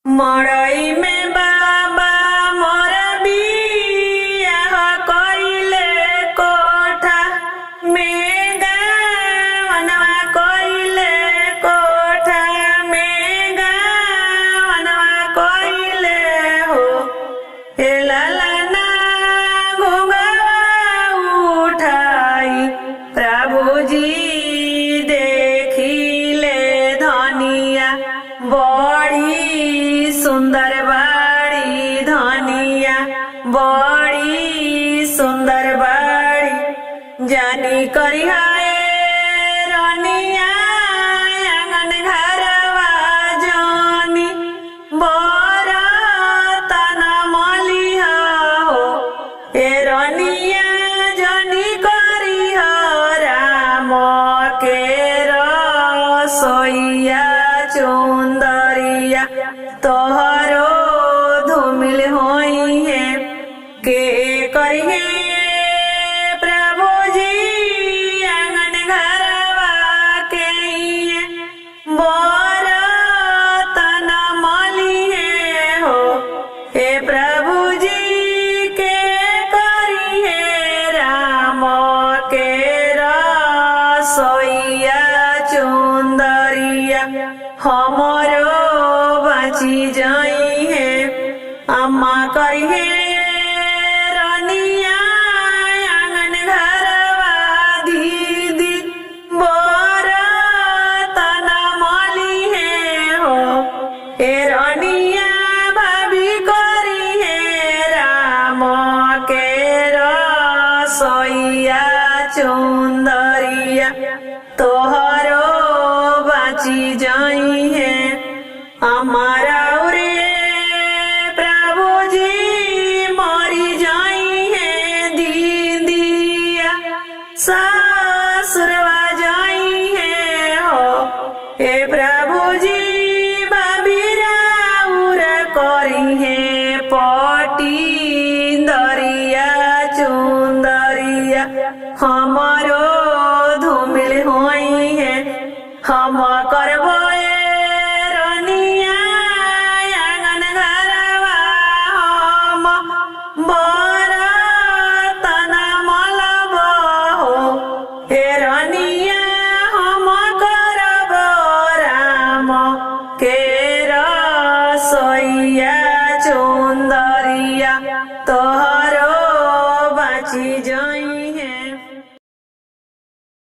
मड़ई में बाबा मोर बियाह कइले कोठा में गावनवा कइले कोठा में गावनवा कइले हो हे ललना घुंघवा उठाई प्रभुजी देखिले धनिया बड़ी सुंदर बाड़ी धनिया बड़ी सुंदर बाड़ी जानी करिहाए रनिया आंगन घरवा जानी बरतन मलिहा हो ए रनिया जानी करिहा राम के रसोइया चुंदरिया तोहरो धूमिल होई है के करिहे प्रभुजी आंगन घरवा के बरतन मलिहे हो हे प्रभुजी के करिहे राम के रसोइया चुंदरिया हमरो बाची जाई है अम्मा करिहे रनिया आंगन घरवा दीदी बरतन मलिहे हो ए रनिया भाभी करिहे राम के रसोइया चुंदरिया तोहरो बाची जाई है हमारा रे प्रभुजी मरी जाई है दीदिया ससुरवा जाई है हो हे प्रभुजी भाभी राउर करी है पटी दरिया चुंदरिया हमारो धूमिल होई है हम करबो